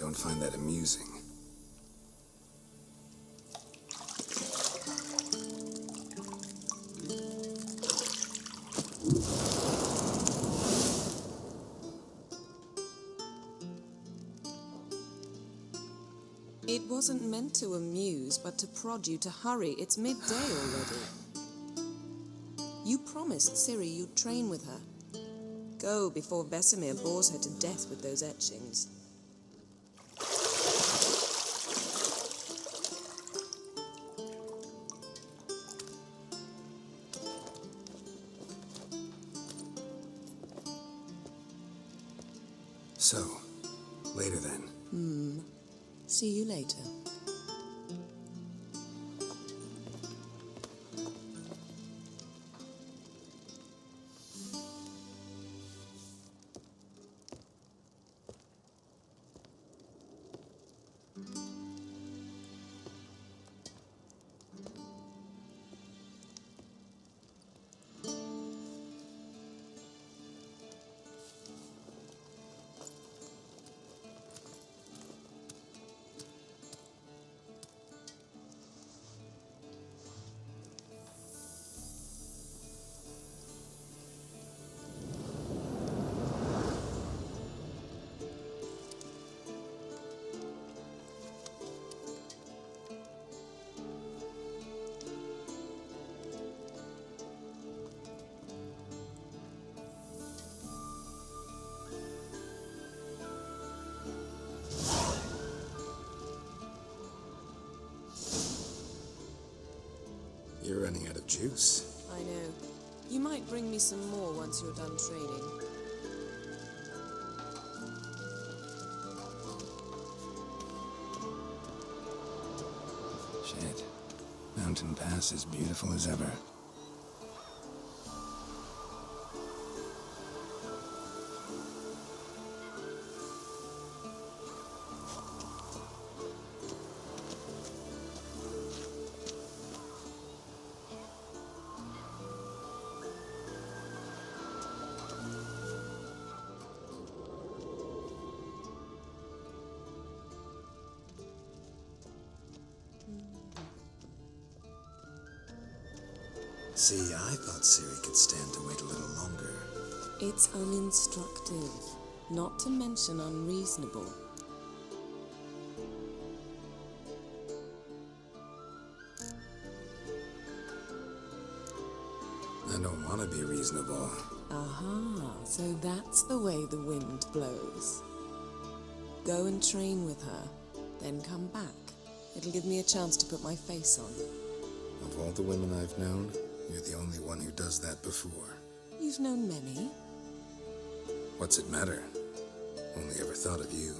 don't find that amusing. It wasn't meant to amuse, but to prod you to hurry. It's midday already. You promised Ciri you'd train with her. Go before Vesemir bores her to death with those etchings. So, later then. See you later. You're running out of juice. I know. You might bring me some more once you're done training. Shit. Mountain Pass is beautiful as ever. See, I thought Ciri could stand to wait a little longer. It's uninstructive, not to mention unreasonable. I don't want to be reasonable. Aha, so that's the way the wind blows. Go and train with her, then come back. It'll give me a chance to put my face on. Of all the women I've known, you're the only one who does that before. You've known many. What's it matter? Only ever thought of you.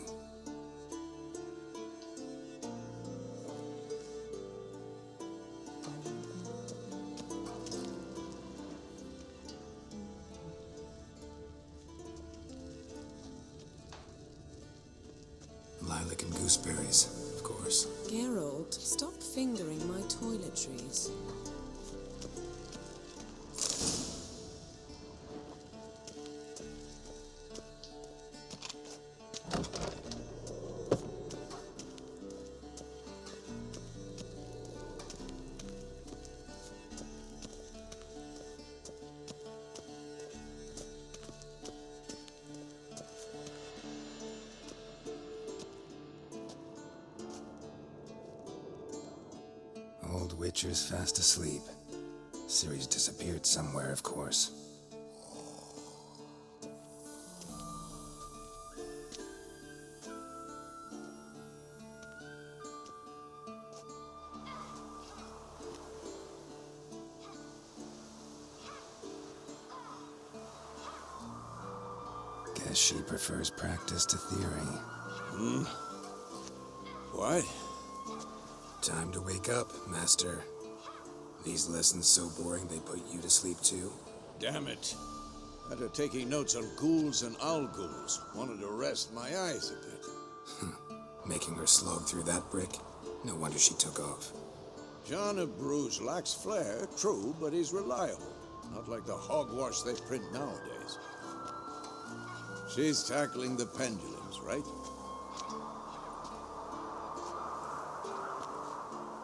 Lilac and gooseberries, of course. Geralt, stop fingering my toiletries. Old Witcher's fast asleep. Ciri's disappeared somewhere, of course. Guess she prefers practice to theory. What? Time to wake up, Master. These lessons so boring they put you to sleep too? Damn it. After taking notes on ghouls and owl ghouls, wanted to rest my eyes a bit. Making her slog through that brick? No wonder she took off. John of Bruges lacks flair, true, but he's reliable. Not like the hogwash they print nowadays. She's tackling the pendulums, right?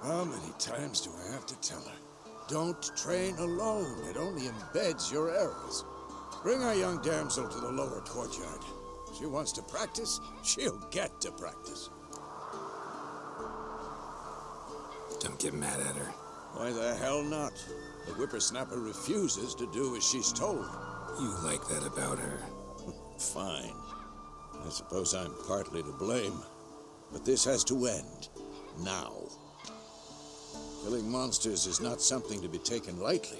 How many times do I have to tell her? Don't train alone. It only embeds your errors. Bring our young damsel to the lower courtyard. If she wants to practice, she'll get to practice. Don't get mad at her. Why the hell not? The whippersnapper refuses to do as she's told. You like that about her. Fine. I suppose I'm partly to blame. But this has to end. Now. Killing monsters is not something to be taken lightly.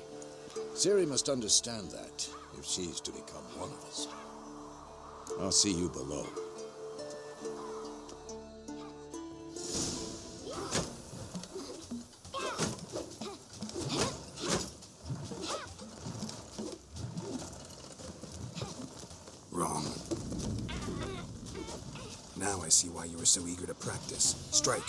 Ciri must understand that, if she's to become one of us. I'll see you below. Wrong. Now I see why you were so eager to practice. Strike.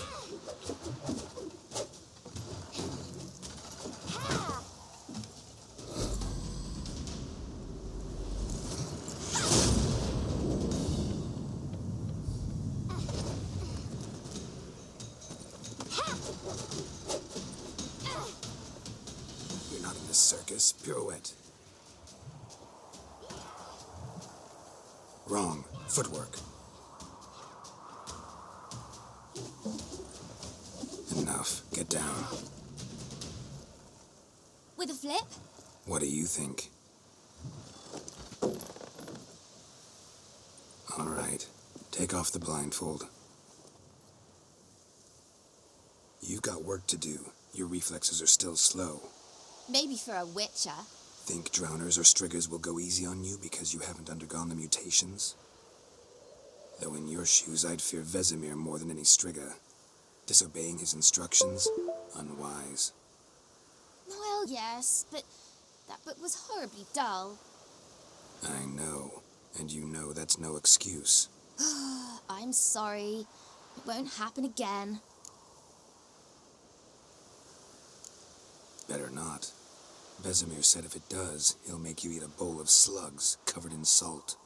You're not in this circus. Pirouette. Wrong. Footwork. Enough. Get down. With a flip? What do you think? All right. Take off the blindfold. You've got work to do. Your reflexes are still slow. Maybe for a witcher. Think drowners or striggers will go easy on you because you haven't undergone the mutations? Though in your shoes, I'd fear Vesemir more than any strigger. Disobeying his instructions? Unwise. Well, yes, but that book was horribly dull. I know. And you know that's no excuse. I'm sorry. It won't happen again. Better not. Vesemir said if it does, he'll make you eat a bowl of slugs covered in salt.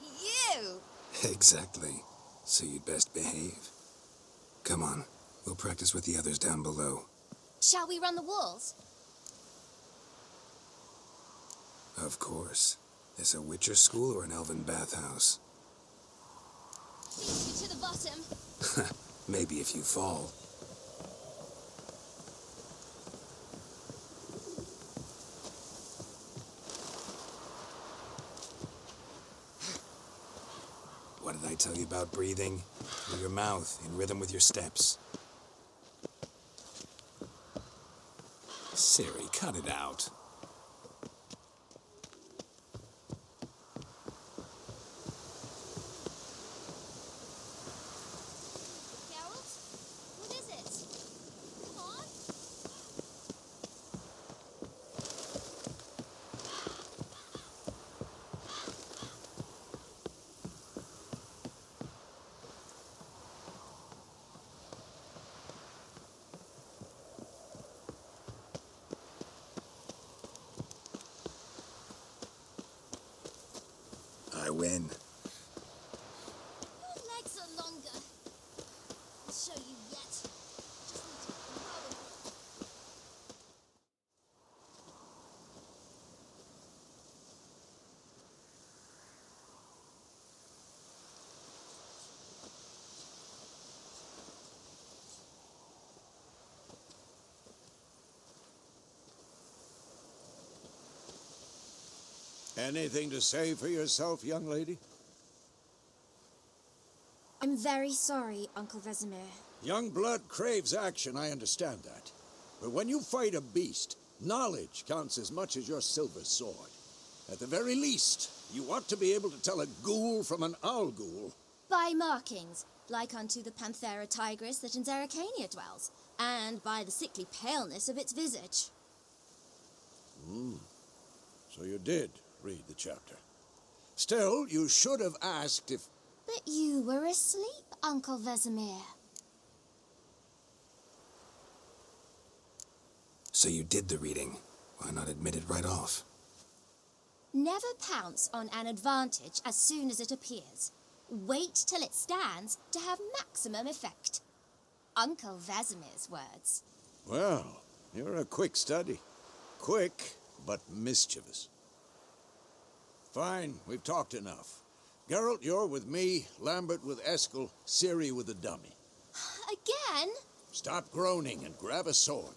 You! Exactly. So you'd best behave. Come on. We'll practice with the others down below. Shall we run the walls? Of course. This a Witcher school or an elven bathhouse? Beat you to the bottom. Maybe if you fall. What did I tell you about breathing? Through your mouth, in rhythm with your steps. Ciri, cut it out. Geralt? What is it? Come on. I win. Your legs are longer. I'll show you yet. Just need to grow a bit. Anything to say for yourself, young lady? I'm very sorry, Uncle Vesemir. Young blood craves action, I understand that. But when you fight a beast, knowledge counts as much as your silver sword. At the very least, you ought to be able to tell a ghoul from an owl ghoul. By markings, like unto the Panthera tigris that in Zerrikania dwells, and by the sickly paleness of its visage. So you did read the chapter. Still, you should have asked if... But you were asleep, Uncle Vesemir. So you did the reading. Why not admit it right off? Never pounce on an advantage as soon as it appears. Wait till it stands to have maximum effect. Uncle Vesemir's words. Well, you're a quick study. Quick, but mischievous. Fine, we've talked enough. Geralt, you're with me, Lambert with Eskel, Ciri with the dummy. Again? Stop groaning and grab a sword.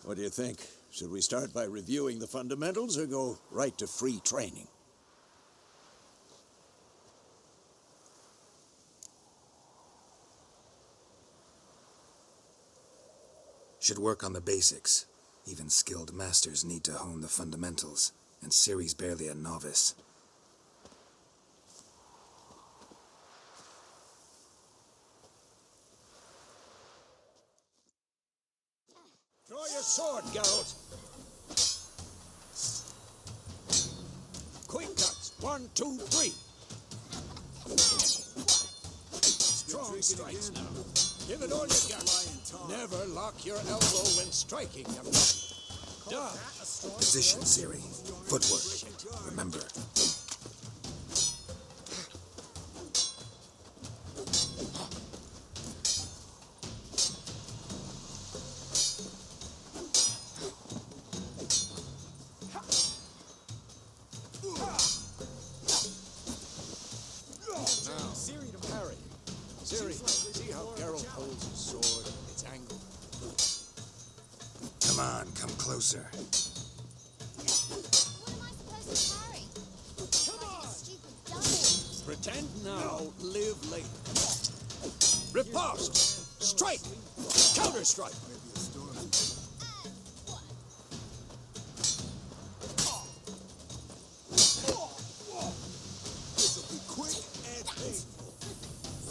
What do you think? Should we start by reviewing the fundamentals or go right to free training? Should work on the basics. Even skilled masters need to hone the fundamentals, and Ciri's barely a novice. Draw your sword, Geralt. Quick cuts. 1, 2, 3. Strong strikes now. Give it all you got. Never lock your elbow when striking, young man. Dodge. Position, Ciri. Footwork. Remember. Ciri, see how Geralt holds his sword? It's angled. Come on, come closer. What am I supposed to parry? Come on! Stupid double. Pretend now, live later. Riposte! Strike! Counter-strike! This'll be quick and painful.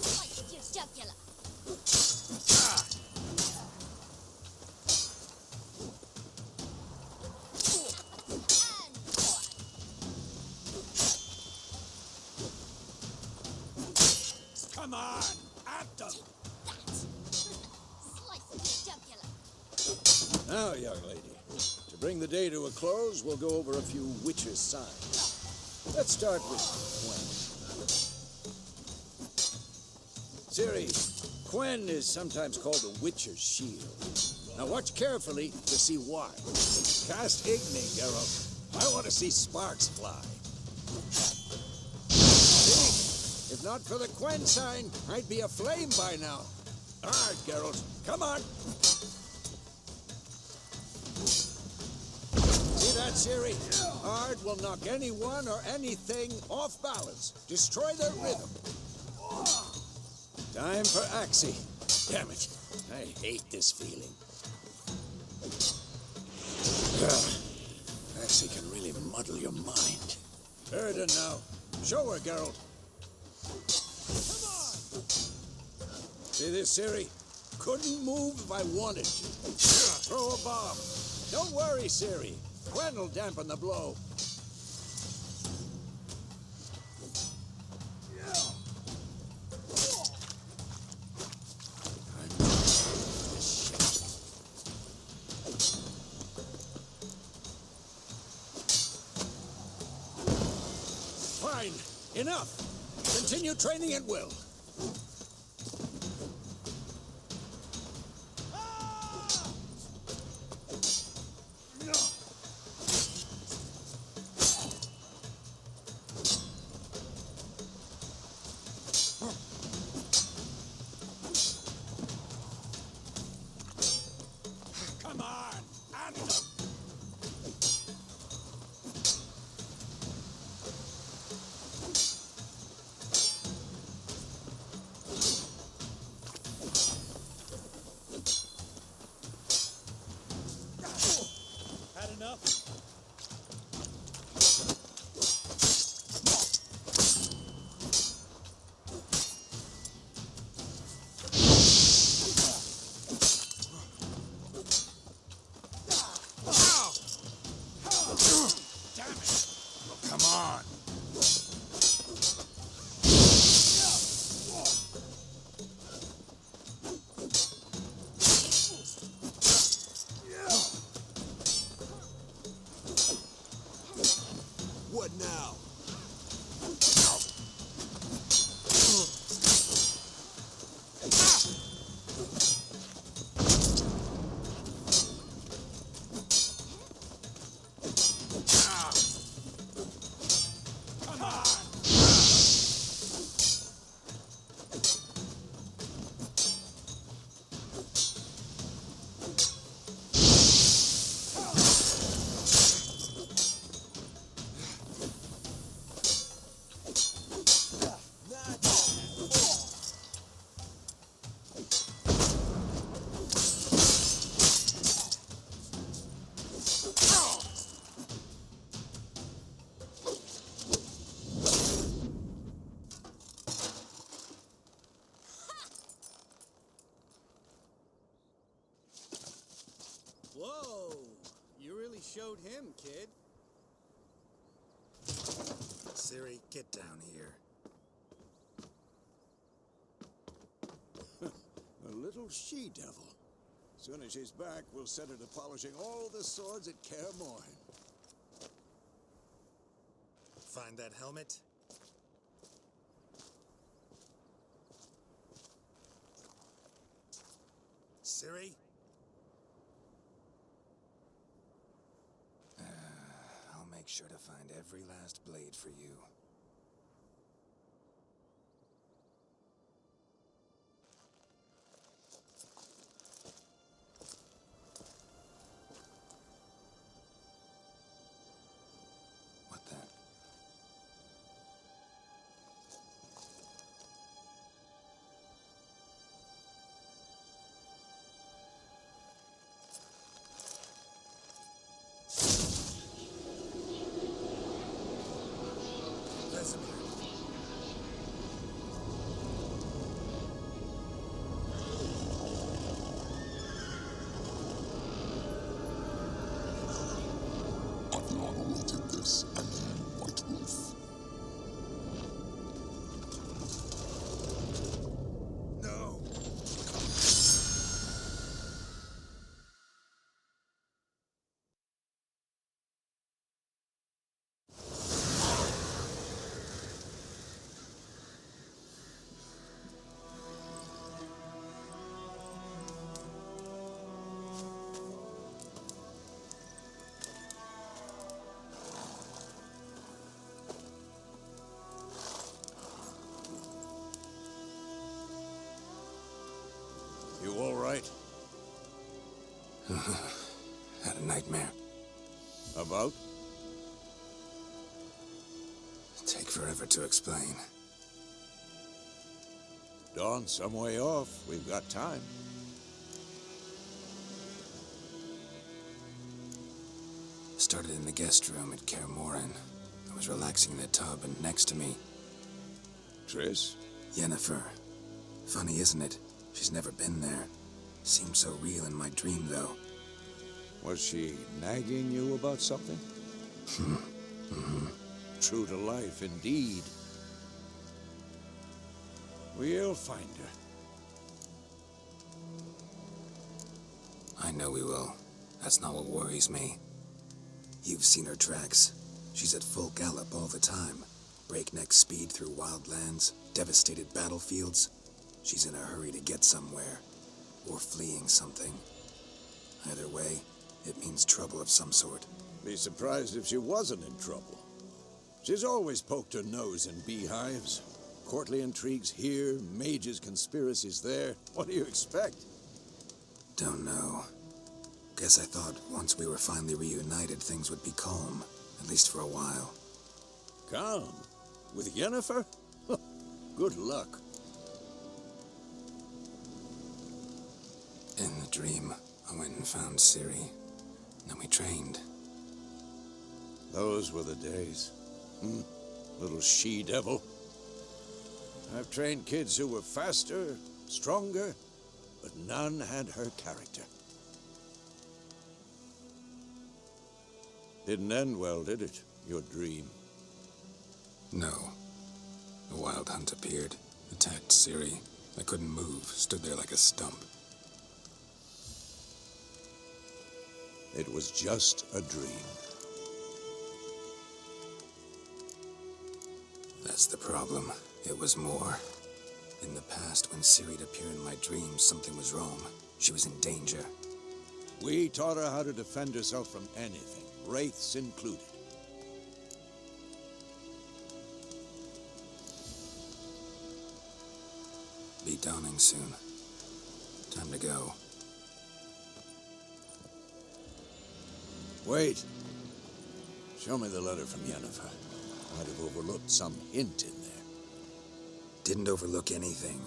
Sliced your jugular. Come on! At them! Slice your jugular. Now, young lady, to bring the day to a close, we'll go over a few witches' signs. Let's start with Quen. Ciri, Quen is sometimes called the Witcher's Shield. Now watch carefully to see why. Cast Igni, Geralt. I want to see sparks fly. See? If not for the Quen sign, I'd be aflame by now. Aard, Geralt. Come on. See that, Ciri? Aard will knock anyone or anything off balance. Destroy their rhythm. Time for Axie. Damn it. I hate this feeling. Axie can really muddle your mind. Erden now. Show her, Geralt. Come on! See this, Ciri? Couldn't move if I wanted to. Throw a bomb. Don't worry, Ciri. Quen will dampen the blow. Fine. Enough. Continue training at will. Come on. At them. Whoa! You really showed him, kid. Ciri, get down here. A little she-devil. Soon as she's back, we'll set her to polishing all the swords at Kaer Morhen. Find that helmet? Ciri? I'll make sure to find every last blade for you. What the? You all right? Had a nightmare. About? Take forever to explain. Dawn's some way off. We've got time. Started in the guest room at Kaer Morhen. I was relaxing in the tub, and next to me, Triss? Yennefer. Funny, isn't it? She's never been there. Seemed so real in my dream, though. Was she nagging you about something? True to life, indeed. We'll find her. I know we will. That's not what worries me. You've seen her tracks. She's at full gallop all the time. Breakneck speed through wild lands, devastated battlefields. She's in a hurry to get somewhere, or fleeing something. Either way, it means trouble of some sort. Be surprised if she wasn't in trouble. She's always poked her nose in beehives. Courtly intrigues here, mages' conspiracies there. What do you expect? Don't know. Guess I thought once we were finally reunited, things would be calm, at least for a while. Calm? With Yennefer? Good luck. In the dream, I went and found Ciri. Then we trained. Those were the days. Little she-devil. I've trained kids who were faster, stronger, but none had her character. Didn't end well, did it? Your dream? No. The wild hunt appeared, attacked Ciri. I couldn't move, stood there like a stump. It was just a dream. That's the problem. It was more. In the past, when Ciri'd appear in my dreams, something was wrong. She was in danger. We taught her how to defend herself from anything, wraiths included. Be dawning soon. Time to go. Wait. Show me the letter from Yennefer. Might have overlooked some hint in there. Didn't overlook anything.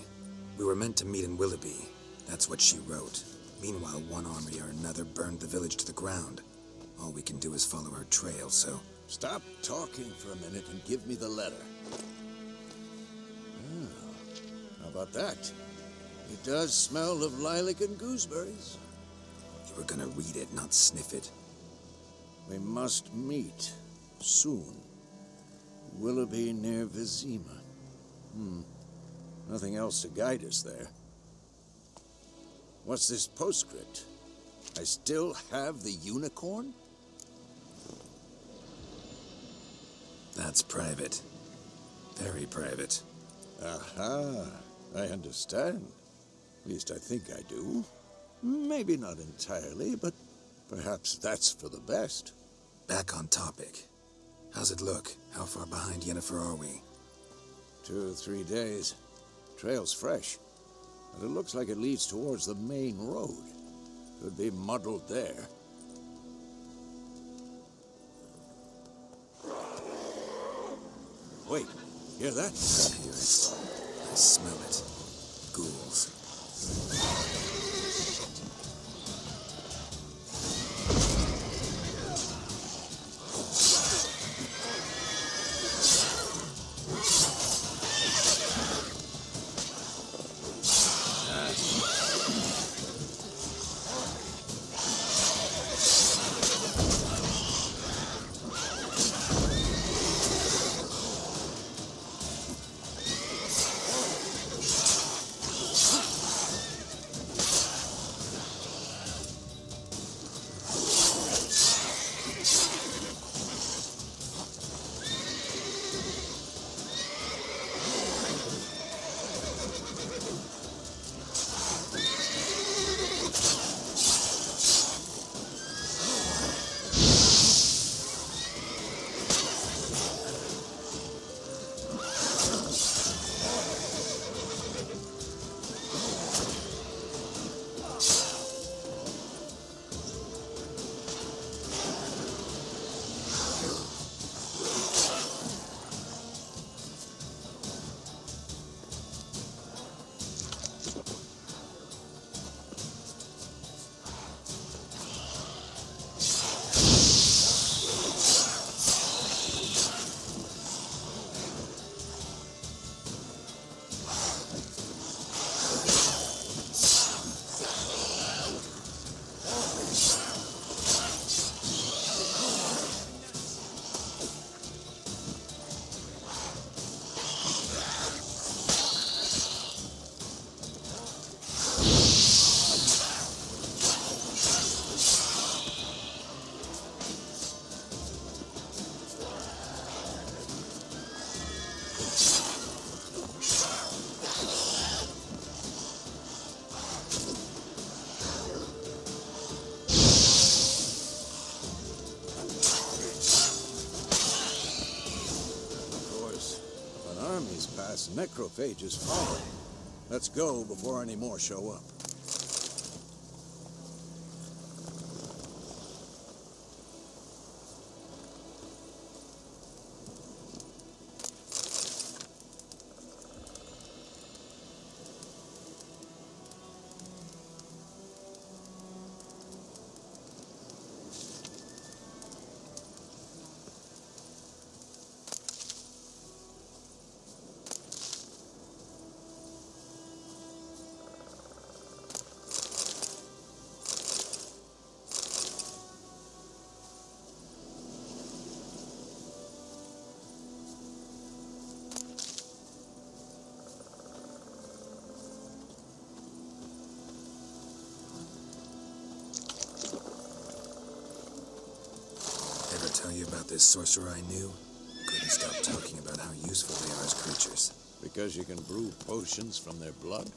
We were meant to meet in Willoughby. That's what she wrote. Meanwhile, one army or another burned the village to the ground. All we can do is follow her trail, so... Stop talking for a minute and give me the letter. How about that? It does smell of lilac and gooseberries. You were gonna read it, not sniff it. We must meet soon. Willoughby near Vizima. Nothing else to guide us there. What's this postscript? I still have the unicorn? That's private. Very private. Aha, I understand. At least I think I do. Maybe not entirely, but perhaps that's for the best. Back on topic. How's it look? How far behind Yennefer are we? 2 or 3 days. Trail's fresh, but it looks like it leads towards the main road. Could be muddled there. Wait, hear that? I hear it. I smell it. Ghouls. Necrophages follow. Let's go before any more show up. Tell you about this sorcerer I knew? Couldn't stop talking about how useful they are as creatures. Because you can brew potions from their blood?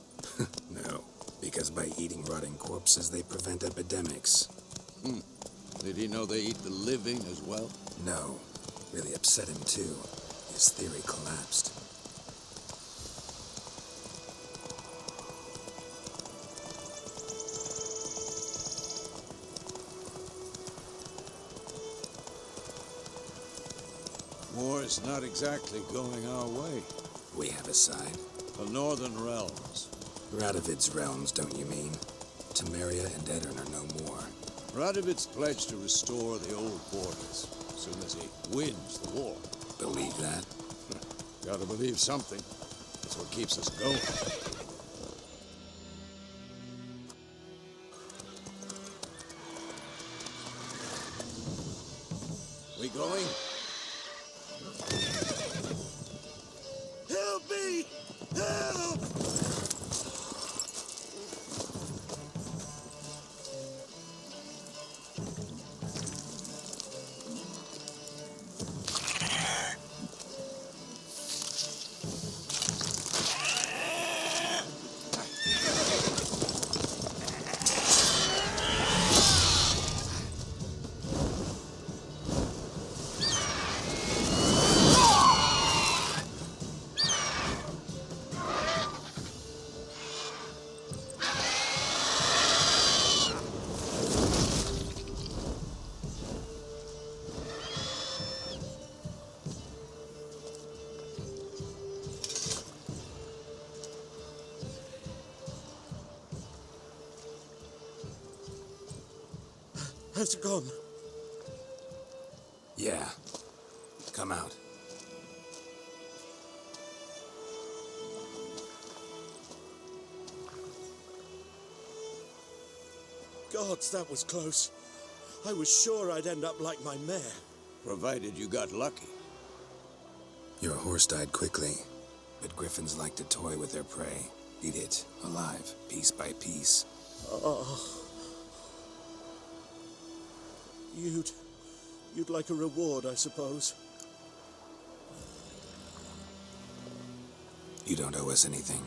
No, because by eating rotting corpses, they prevent epidemics. Did he know they eat the living as well? No. Really upset him, too. His theory collapsed. War's not exactly going our way. We have a side. The Northern Realms. Radovid's realms, don't you mean? Temeria and Edirn are no more. Radovid's pledged to restore the old borders as soon as he wins the war. Believe that? Gotta believe something. That's what keeps us going. Has it gone? Yeah. Come out. Gods, that was close. I was sure I'd end up like my mare. Provided you got lucky. Your horse died quickly, but griffins like to toy with their prey. Eat it, alive, piece by piece. Oh. You'd like a reward, I suppose. You don't owe us anything.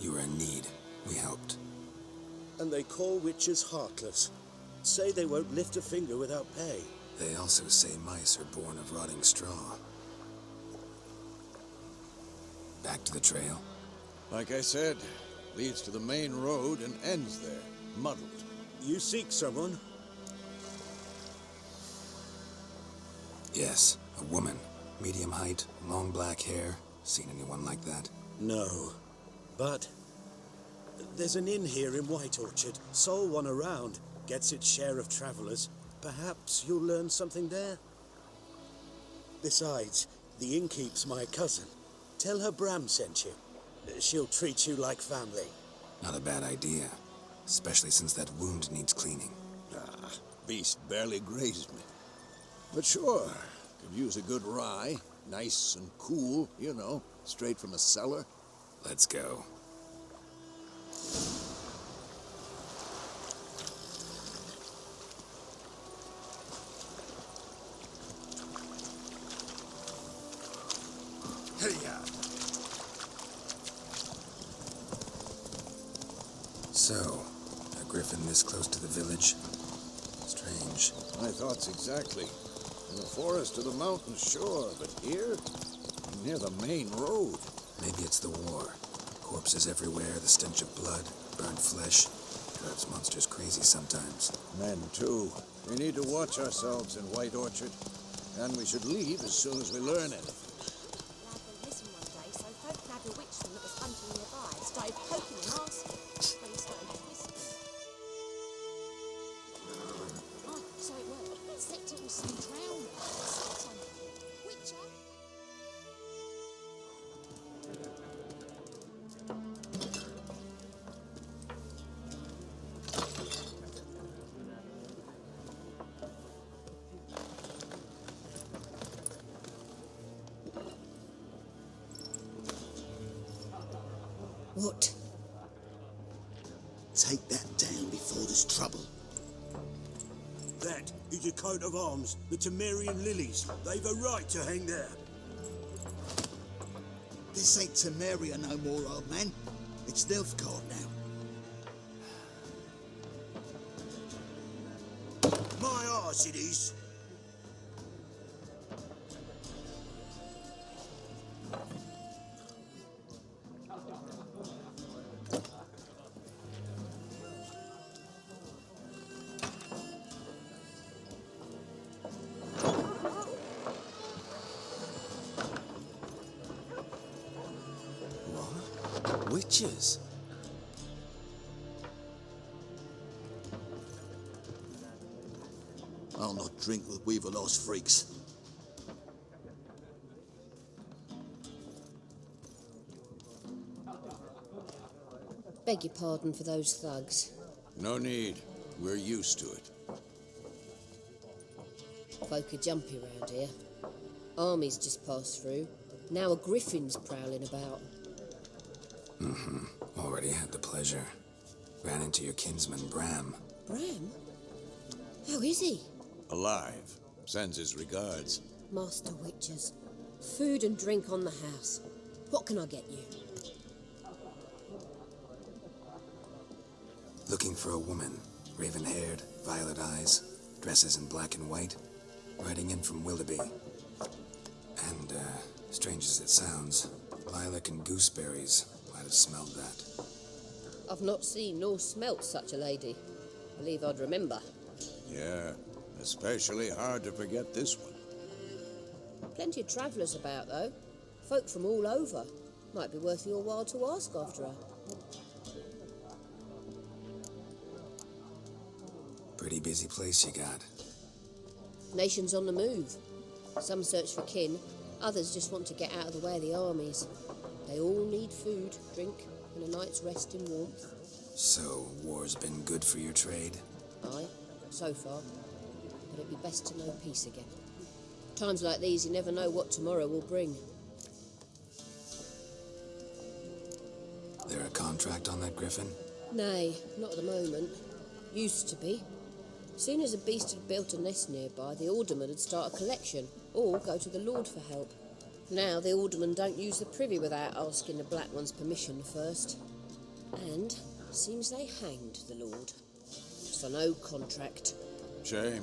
You were in need. We helped. And they call witches heartless. Say they won't lift a finger without pay. They also say mice are born of rotting straw. Back to the trail? Like I said, leads to the main road and ends there, muddled. You seek someone? Yes, a woman. Medium height, long black hair. Seen anyone like that? No. But there's an inn here in White Orchard. Sole one around. Gets its share of travelers. Perhaps you'll learn something there? Besides, the innkeep's my cousin. Tell her Bram sent you. She'll treat you like family. Not a bad idea. Especially since that wound needs cleaning. Ah, beast barely grazed me. But sure, could use a good rye. Nice and cool, you know, straight from a cellar. Let's go. So, a griffin this close to the village? Strange. My thoughts exactly. In the forest or the mountain, sure, but here? Near the main road. Maybe it's the war. Corpses everywhere, the stench of blood, burnt flesh. Drives monsters crazy sometimes. Men, too. We need to watch ourselves in White Orchard. And we should leave as soon as we learn anything. Lad went missing one day, so folk nabbed a witchman that was hunting nearby. Started poking him, asking. When he started twisting. Oh, so it worked. Except it was some drowning. Sat on it. Witcher? What? Take that down before there's trouble. That is a coat of arms, the Temerian lilies. They've a right to hang there. This ain't Temeria no more, old man. It's Nilfgaard now. My arse it is. Witches? I'll not drink with Weaver-lost freaks. Beg your pardon for those thugs. No need. We're used to it. Folk are jumpy round here. Armies just passed through. Now a griffin's prowling about. Already had the pleasure. Ran into your kinsman, Bram. Bram? How is he? Alive. Sends his regards. Master Witches. Food and drink on the house. What can I get you? Looking for a woman. Raven-haired, violet eyes, dresses in black and white. Riding in from Willoughby. And, strange as it sounds, lilac and gooseberries. Might have smelled that. I've not seen nor smelt such a lady. Believe I'd remember. Yeah, especially hard to forget this one. Plenty of travellers about, though. Folk from all over. Might be worth your while to ask after her. Pretty busy place you got. Nations on the move. Some search for kin, others just want to get out of the way of the armies. They all need food, drink, and a night's rest in warmth. So, war's been good for your trade? Aye, so far. But it'd be best to know peace again. Times like these, you never know what tomorrow will bring. There a contract on that griffin? Nay, not at the moment. Used to be. Soon as a beast had built a nest nearby, the alderman would start a collection, or go to the Lord for help. Now the aldermen don't use the privy without asking the Black One's permission first. And seems they hanged the Lord. So no contract. Shame.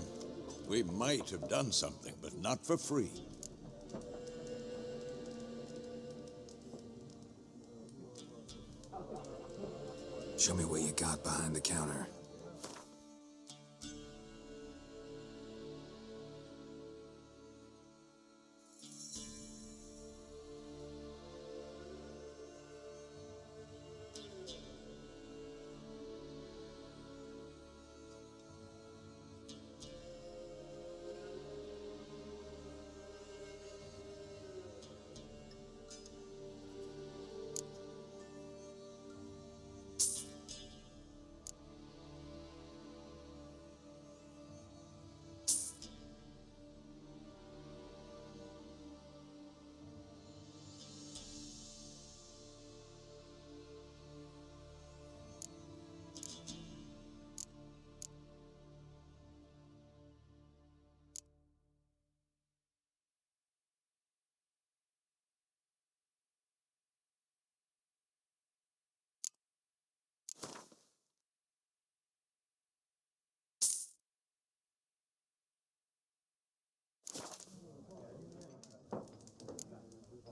We might have done something, but not for free. Show me what you got behind the counter.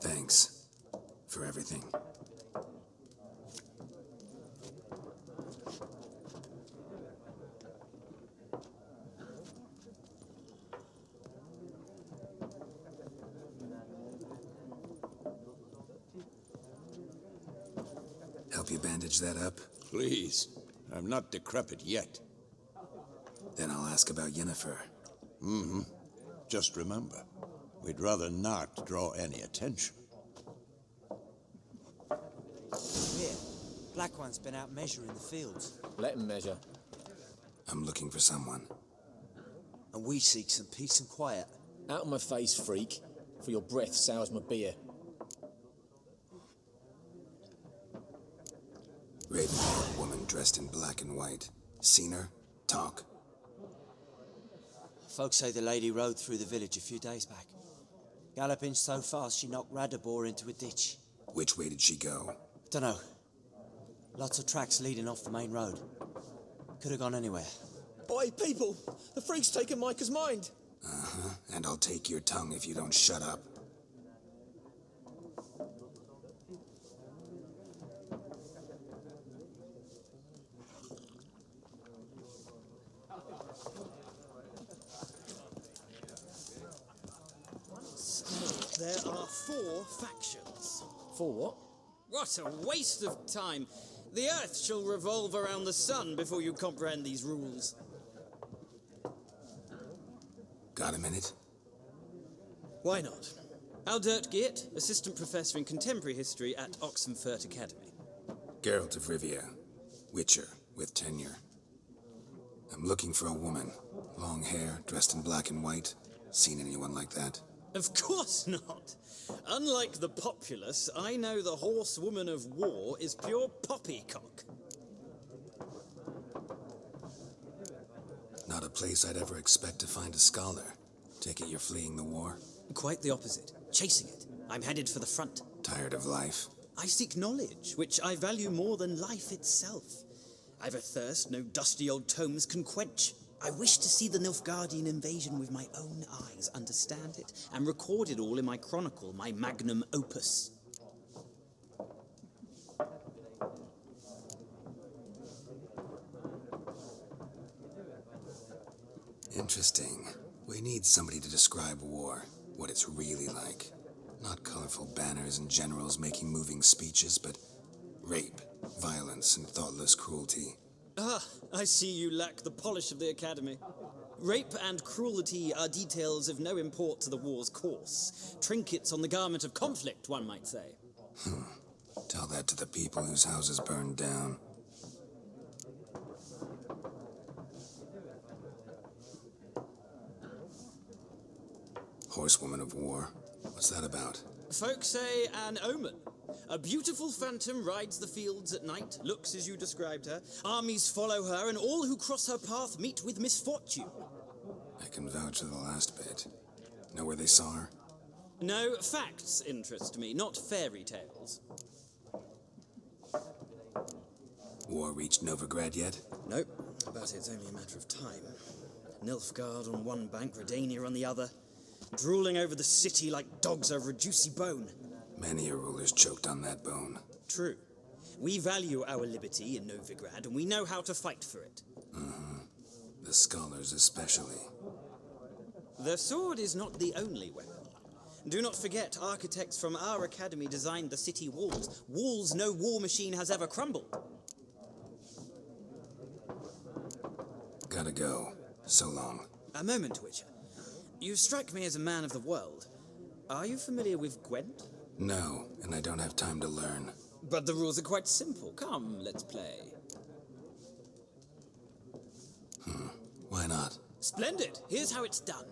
Thanks for everything. Help you bandage that up? Please. I'm not decrepit yet. Then I'll ask about Yennefer. Mm-hmm. Just remember, we'd rather not draw any attention. Here, Black One's been out measuring the fields. Let him measure. I'm looking for someone. And we seek some peace and quiet. Out of my face, freak, for your breath sours my beer. Raven-haired woman dressed in black and white. Seen her? Talk. Folks say the lady rode through the village a few days back. Galloping so fast she knocked Radabor into a ditch. Which way did she go? Dunno. Lots of tracks leading off the main road. Could have gone anywhere. Oi, people! The freak's taken Micah's mind! Uh-huh. And I'll take your tongue if you don't shut up. There are 4 factions. For what? What a waste of time! The Earth shall revolve around the sun before you comprehend these rules. Got a minute? Why not? Aldert Geert, Assistant Professor in Contemporary History at Oxenfurt Academy. Geralt of Rivia. Witcher, with tenure. I'm looking for a woman. Long hair, dressed in black and white. Seen anyone like that? Of course not! Unlike the populace, I know the horsewoman of war is pure poppycock. Not a place I'd ever expect to find a scholar. Take it you're fleeing the war? Quite the opposite. Chasing it. I'm headed for the front. Tired of life? I seek knowledge, which I value more than life itself. I've a thirst no dusty old tomes can quench. I wish to see the Nilfgaardian invasion with my own eyes, understand it, and record it all in my chronicle, my magnum opus. Interesting. We need somebody to describe war, what it's really like. Not colorful banners and generals making moving speeches, but rape, violence, and thoughtless cruelty. Ah, I see you lack the polish of the Academy. Rape and cruelty are details of no import to the war's course. Trinkets on the garment of conflict, one might say. Tell that to the people whose houses burned down. Horsewoman of War. What's that about? Folk say an omen. A beautiful phantom rides the fields at night, looks as you described her. Armies follow her, and all who cross her path meet with misfortune. I can vouch for the last bit. Know where they saw her? No, facts interest me, not fairy tales. War reached Novigrad yet? Nope, but it's only a matter of time. Nilfgaard on one bank, Redania on the other, drooling over the city like dogs over a juicy bone. Many a ruler's choked on that bone. True. We value our liberty in Novigrad, and we know how to fight for it. The scholars especially. The sword is not the only weapon. Do not forget, architects from our academy designed the city walls. Walls no war machine has ever crumbled. Gotta go. So long. A moment, Witcher. You strike me as a man of the world. Are you familiar with Gwent? No, and I don't have time to learn. But the rules are quite simple. Come, let's play. Why not? Splendid! Here's how it's done.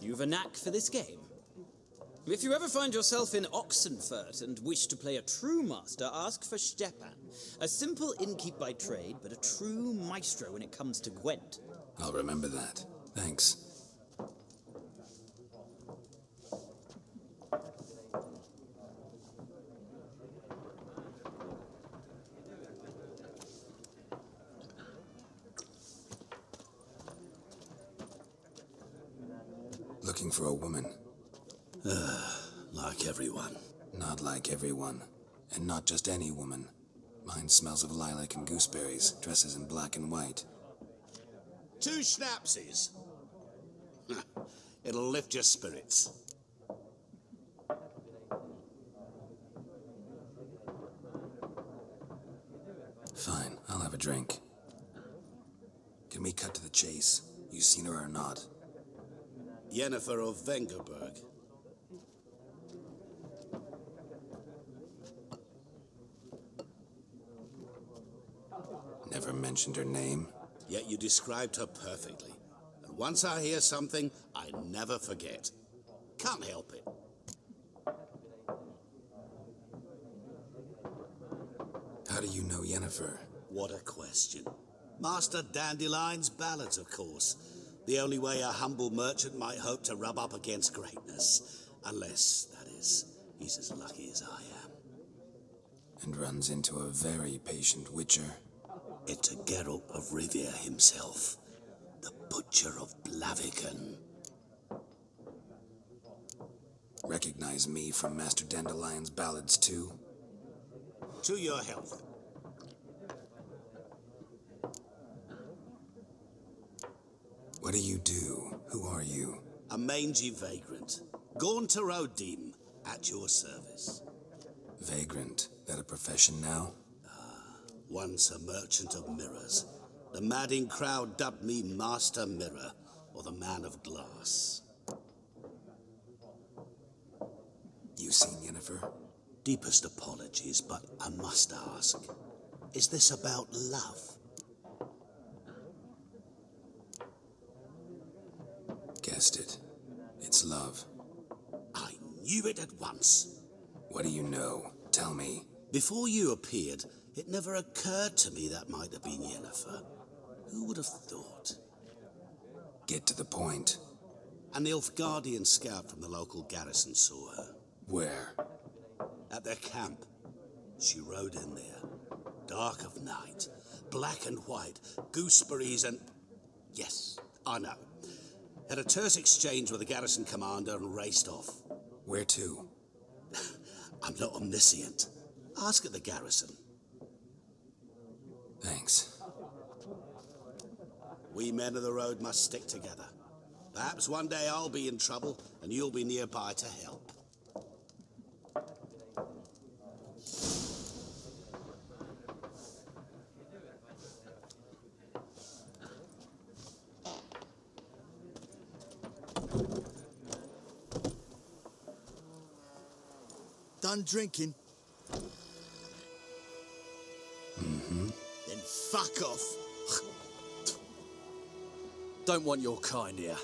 you've a knack for this game. If you ever find yourself in Oxenfurt and wish to play a true master, ask for Stepan. A simple innkeep by trade, but a true maestro when it comes to Gwent. I'll remember that. Thanks. Looking for a woman. Like everyone. Not like everyone. And not just any woman. Mine smells of lilac and gooseberries, dresses in black and white. 2 schnapsies. It'll lift your spirits. Fine, I'll have a drink. Can we cut to the chase? You seen her or not? Yennefer of Vengerberg. Never mentioned her name. Yet you described her perfectly. And once I hear something, I never forget. Can't help it. How do you know Yennefer? What a question. Master Dandelion's ballads, of course. The only way a humble merchant might hope to rub up against greatness. Unless, that is, he's as lucky as I am. And runs into a very patient witcher. It's a Geralt of Rivia himself. The Butcher of Blaviken. Recognize me from Master Dandelion's ballads, too? To your health. What do you do? Who are you? A mangy vagrant. Gaunter Odim, at your service. Vagrant. That a profession now? Once a merchant of mirrors. The madding crowd dubbed me Master Mirror, or the Man of Glass. You seen Yennefer? Deepest apologies, but I must ask. Is this about love? Guessed it. It's love. I knew it at once. What do you know? Tell me. Before you appeared, it never occurred to me that might have been Yennefer. Who would have thought? Get to the point. An Nilfgaardian scout from the local garrison saw her. Where? At their camp. She rode in there. Dark of night. Black and white. Gooseberries and... Yes, I know. Had a terse exchange with the garrison commander and raced off. Where to? I'm not omniscient. Ask at the garrison. Thanks. We men of the road must stick together. Perhaps one day I'll be in trouble and you'll be nearby to help. Done drinking? Mm-hmm. Then fuck off. Don't want your kind here.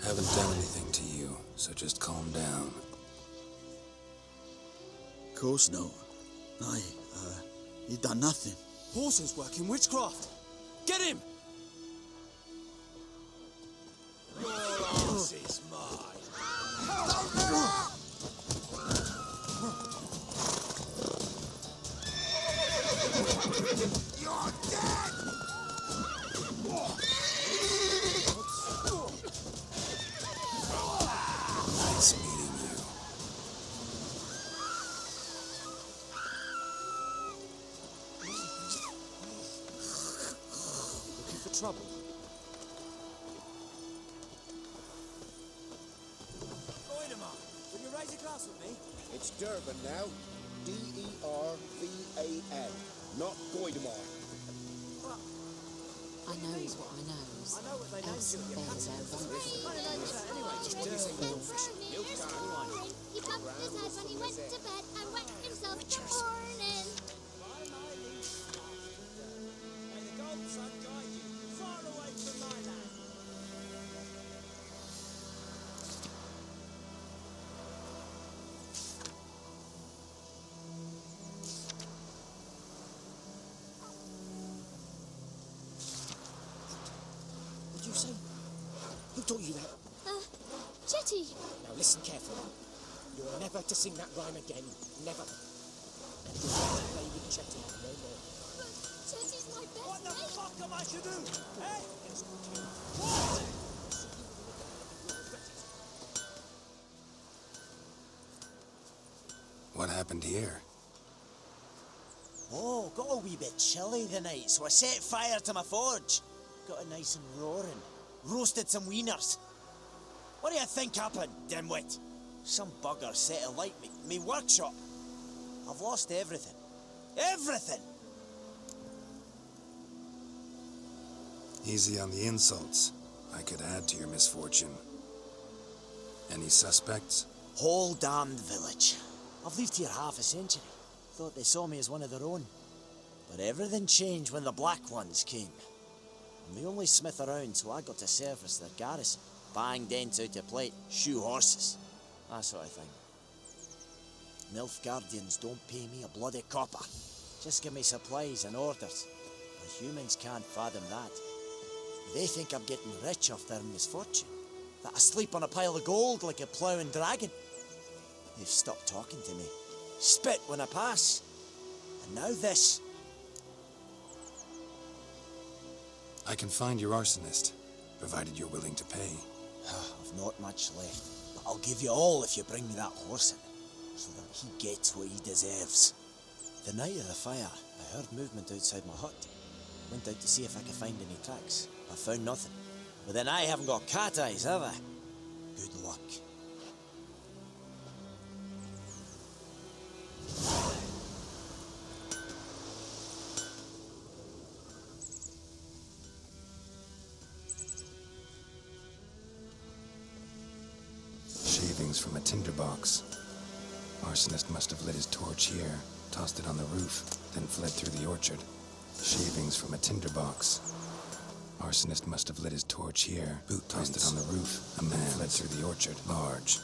Haven't done anything to you, so just calm down. Of course not. You done nothing. Horses working witchcraft. Get him! Your ass is mine. You're dead! Nice meeting you. Looking for trouble? Will you raise a glass with me? It's Durban now. D-E-R-V-A-N. Not Goidemar. I knows what I knows. I know what they Else named you. bears our What kind of name is that anyway? He bumped his head when he went to bed and wet himself in the morning. Who taught you that? Jetty. Now listen carefully. You're never to sing that rhyme again. Never. And you'll never play with Chetty no more. But Jetty's my best What the mate. fuck am I to do? Eh? What happened here? Oh, got a wee bit chilly the night, so I set fire to my forge. Got it nice and roaring. Roasted some wieners. What do you think happened, dimwit? Some bugger set alight me workshop. I've lost everything. Everything! Easy on the insults. I could add to your misfortune. Any suspects? Whole damned village. I've lived here half a century. Thought they saw me as one of their own. But everything changed when the Black Ones came. I'm the only smith around, so I got to service their garrison. Bang dents out of plate, shoe horses. That sort of thing. Nilfgaardians don't pay me a bloody copper. Just give me supplies and orders. The humans can't fathom that. They think I'm getting rich off their misfortune. That I sleep on a pile of gold like a ploughing dragon. They've stopped talking to me. Spit when I pass. And now this. I can find your arsonist, provided you're willing to pay. I've not much left, but I'll give you all if you bring me that horse in, so that he gets what he deserves. The night of the fire, I heard movement outside my hut. Went out to see if I could find any tracks. I found nothing. But then I haven't got cat eyes, have I? Good luck. Shavings from a tinderbox. Arsonist must have lit his torch here, tossed it on the roof, then fled through the orchard. Shavings from a tinderbox. Arsonist must have lit his torch here, tossed it on the roof, a man fled through the orchard. Large.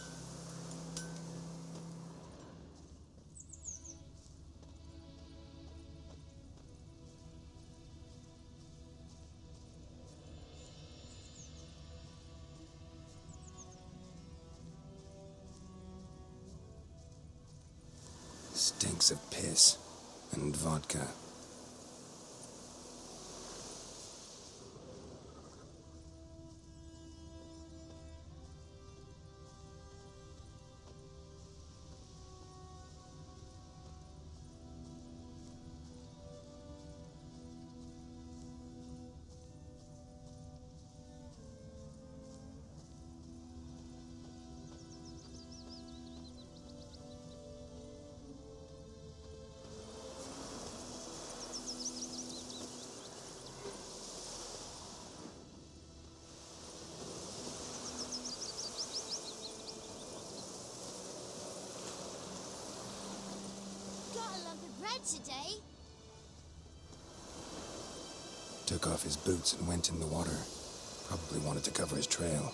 Stinks of piss and vodka. Today? Took off his boots and went in the water. Probably wanted to cover his trail.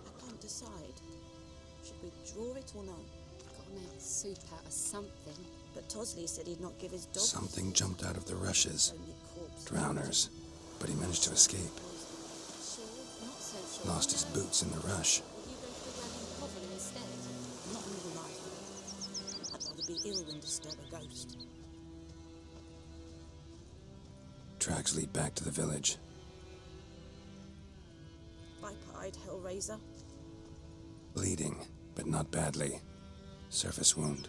I can't decide. Should we draw it or no? Gotta make soup out of something. But Tosley said he'd not give his dog. Something jumped out of the rushes. Drowners. But he managed to escape. Sure, not so sure. Lost his boots in the rush. Will you go to the Wagon Coven instead? Not in real life. I'd rather be ill than disturb a ghost. Tracks lead back to the village. Viper-eyed Hellraiser. Bleeding, but not badly. Surface wound.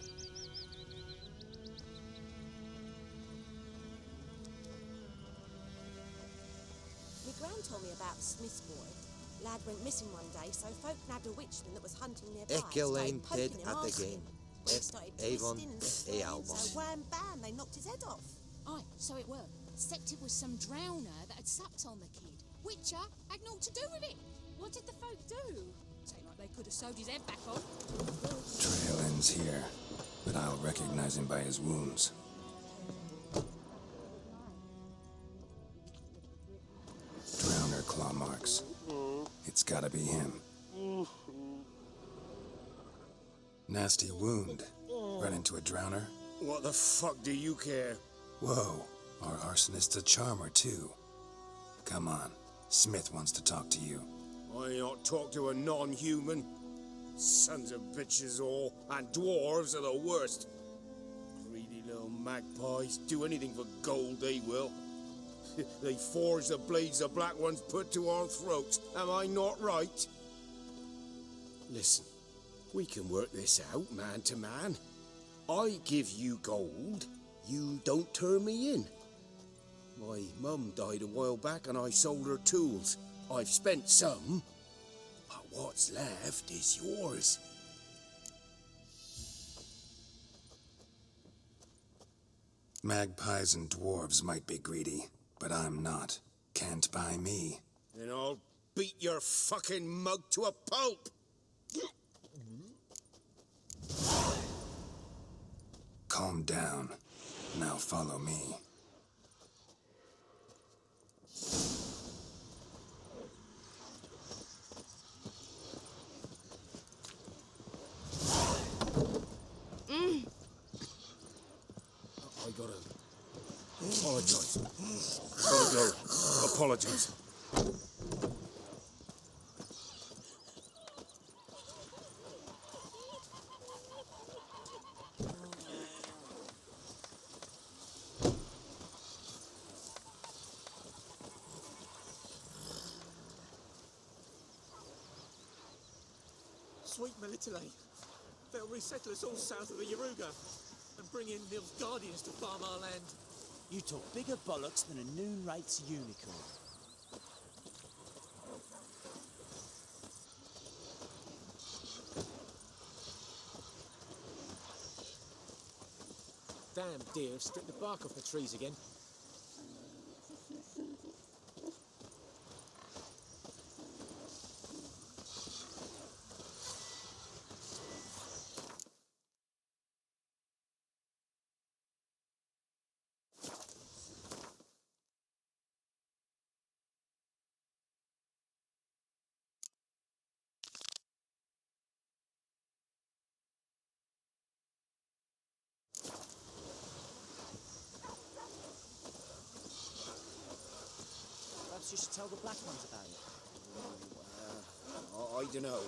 Told me about the Smith's boy. Lad went missing one day, so folk nabbed a witchman that was hunting nearby. Ekelane Started dead poking him, at the asking game. him. When he started Avon twisting and e swearing, Albon. so wham bam, they knocked his head off. Aye, so it were. Except it was some drowner that had supped on the kid. Witcher had naught to do with it. What did the folk do? Say like they could have sewed his head back on. Trail ends here, but I'll recognize him by his wounds. Drowner claw marks. It's gotta be him. Nasty wound. Run into a drowner? What the fuck do you care? Whoa, our arsonist's a charmer too. Come on, Smith wants to talk to you. I ain't not talk to a non-human. Sons of bitches all, and dwarves are the worst. Greedy little magpies, do anything for gold they will. They forge the blades the black ones put to our throats, am I not right? Listen, we can work this out man to man. I give you gold, you don't turn me in. My mum died a while back and I sold her tools. I've spent some, but what's left is yours. Magpies and dwarves might be greedy, but I'm not. Can't buy me. Then I'll beat your fucking mug to a pulp! Calm down. Now follow me. I gotta apologize. Gotta go. Apologize. Sweet Melitele. They'll resettle us all south of the Yaruga and bring in Nilfgaardians to farm our land. You talk bigger bollocks than a noon rates unicorn. Damn deer have stripped the bark off the trees again. Perhaps you should tell the black ones about it. I don't know.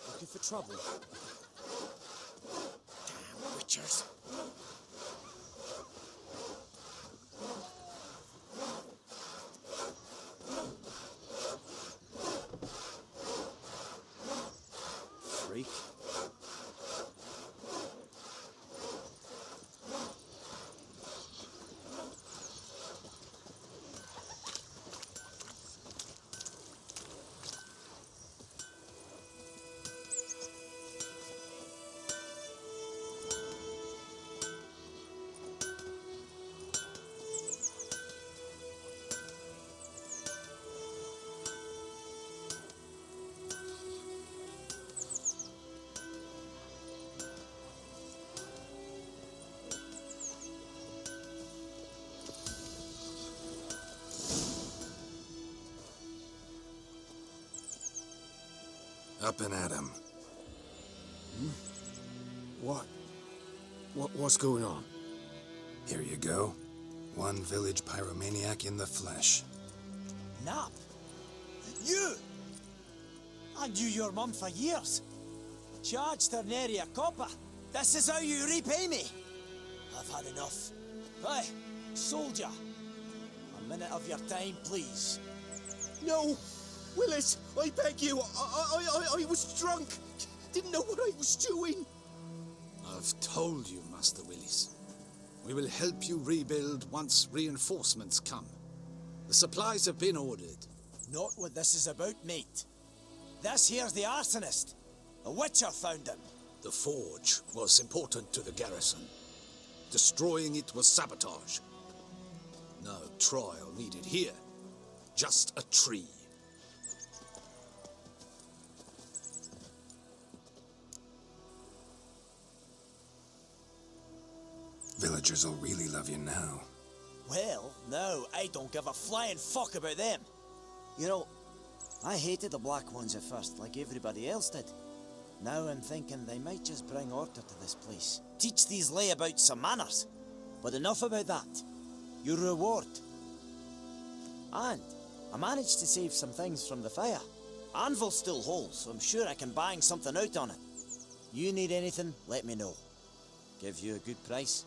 Looking for trouble. Damn witchers. Freak. Up and at 'em. What's going on? Here you go. One village pyromaniac in the flesh. Nap? You? I knew your mum for years. Charged her nary a copper. This is how you repay me. I've had enough. Hey, soldier. A minute of your time, please. No! Willis, I beg you, I was drunk. Didn't know what I was doing. I've told you, Master Willis. We will help you rebuild once reinforcements come. The supplies have been ordered. Not what this is about, mate. This here's the arsonist. A witcher found him. The forge was important to the garrison. Destroying it was sabotage. No trial needed here. Just a tree. Villagers will really love you now. Well, no, I don't give a flying fuck about them. You know, I hated the black ones at first, like everybody else did. Now I'm thinking they might just bring order to this place. Teach these layabouts some manners. But enough about that. Your reward. And I managed to save some things from the fire. Anvil's still whole, so I'm sure I can bang something out on it. You need anything, let me know. Give you a good price.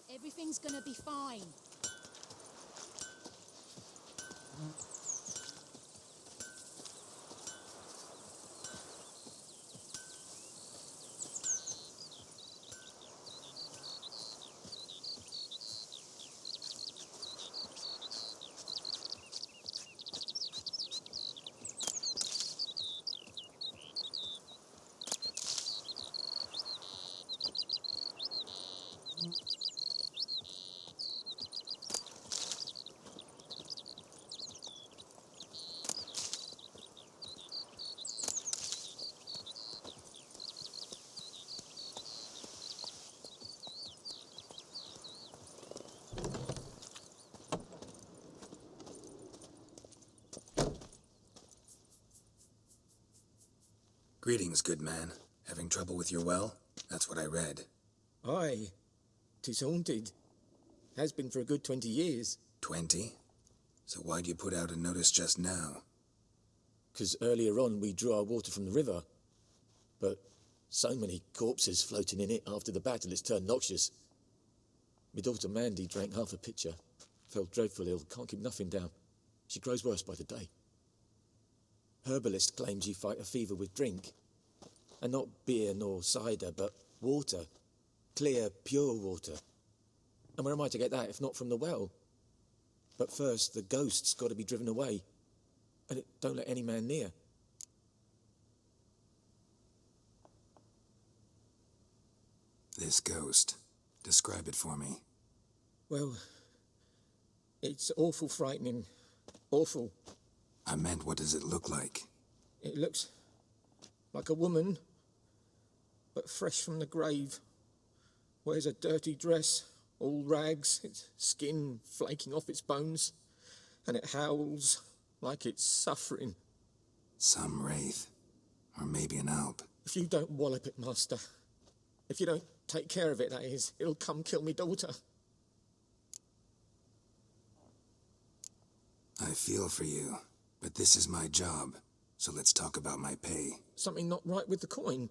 Everything's gonna be fine. Greetings, good man. Having trouble with your well? That's what I read. Aye. 'Tis haunted. Has been for a good 20 years. 20? So why'd you put out a notice just now? 'Cause earlier on we drew our water from the river. But so many corpses floating in it after the battle it's turned noxious. My daughter Mandy drank half a pitcher. Fell dreadful ill, can't keep nothing down. She grows worse by the day. Herbalist claims you fight a fever with drink. And not beer nor cider, but water. Clear, pure water. And where am I to get that if not from the well? But first, the ghost's got to be driven away. And it don't let any man near. This ghost. Describe it for me. Well, it's awful frightening. Awful. I meant, what does it look like? It looks like a woman, but fresh from the grave. Wears a dirty dress, all rags, its skin flaking off its bones, and it howls like it's suffering. Some wraith. Or maybe an alp. If you don't wallop it, Master, if you don't take care of it, that is, it'll come kill me daughter. I feel for you, but this is my job, so let's talk about my pay. Something not right with the coin.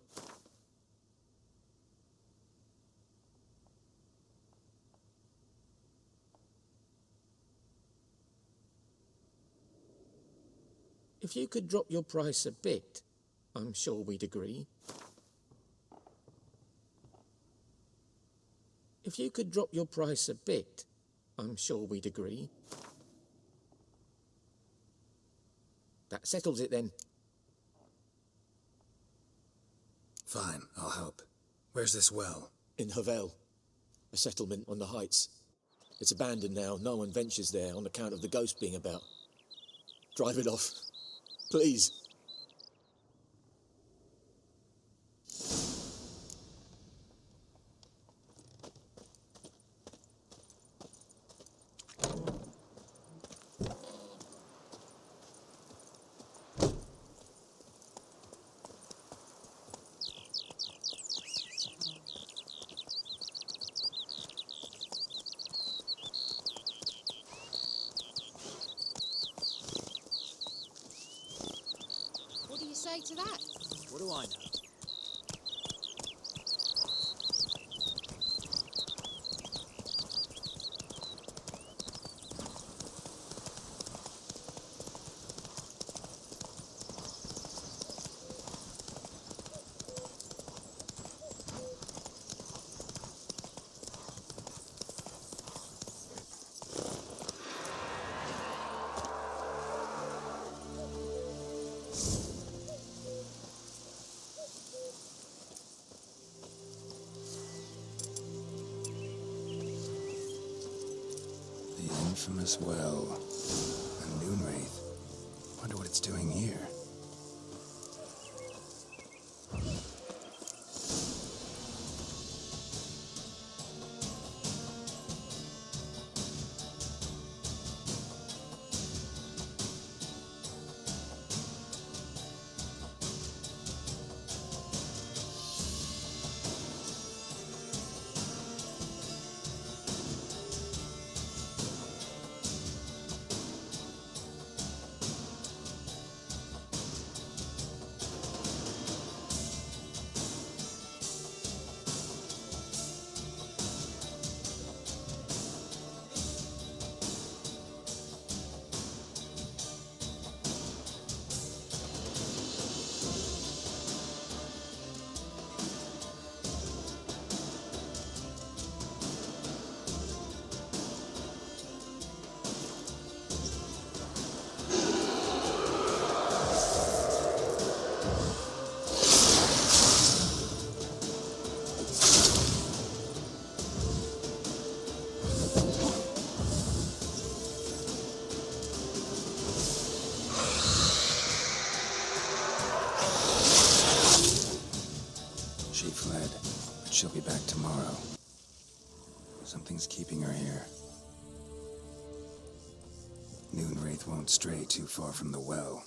If you could drop your price a bit, I'm sure we'd agree. If you could drop your price a bit, I'm sure we'd agree. That settles it then. Fine, I'll help. Where's this well? In Havel, a settlement on the heights. It's abandoned now. No one ventures there on account of the ghost being about. Drive it off, please. What do you say to that? What do I know? infamous well. A Noonwraith. Wonder what it's doing here. She'll be back tomorrow. Something's keeping her here. Noonwraith won't stray too far from the well.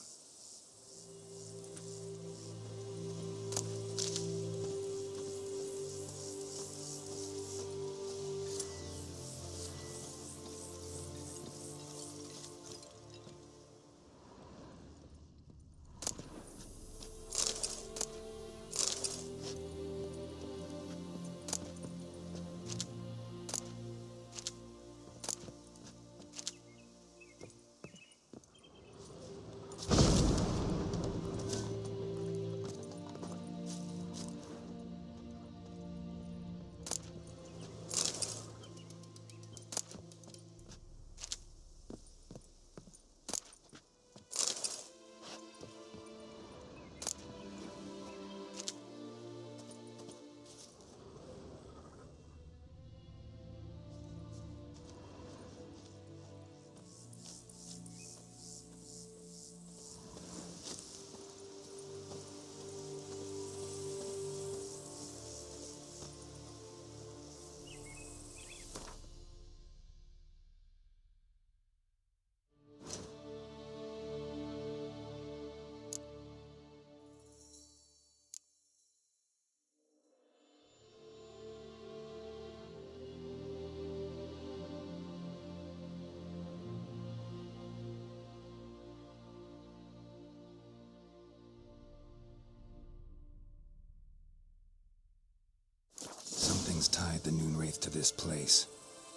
Something's tied the Noonwraith to this place.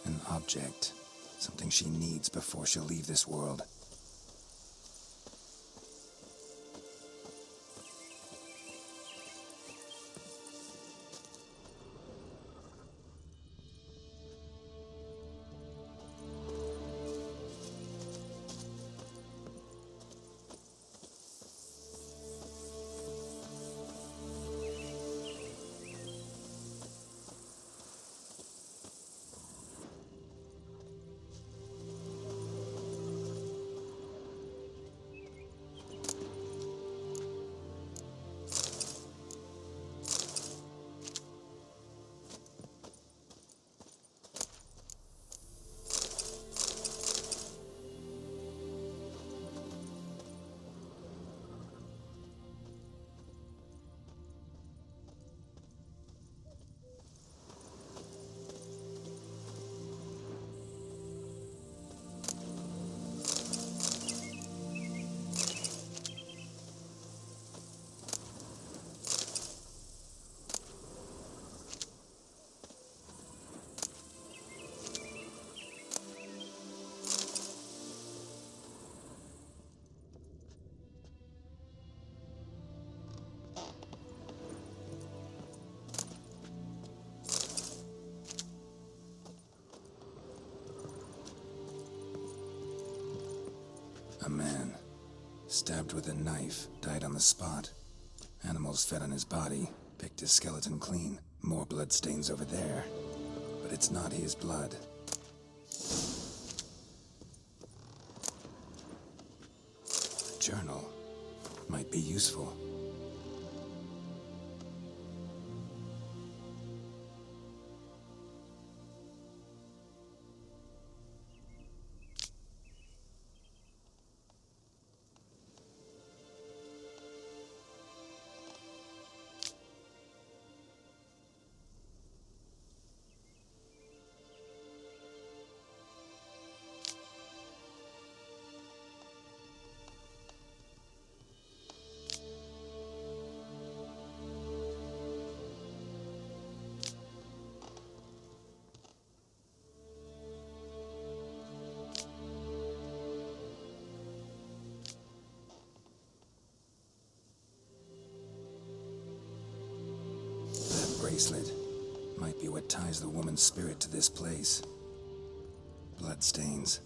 An object. Something she needs before she'll leave this world. A man, stabbed with a knife, died on the spot. Animals fed on his body, picked his skeleton clean. More bloodstains over there. But it's not his blood. journal might be useful. Bracelet might be what ties the woman's spirit to this place. Bloodstains,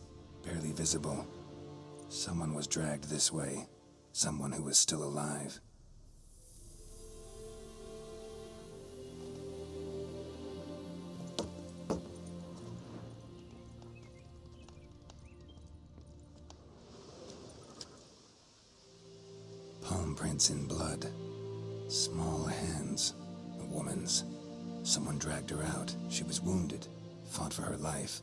barely visible. Someone was dragged this way. Someone who was still alive. Palm prints in blood. Small hands. A woman's. Someone dragged her out. She was wounded. Fought for her life.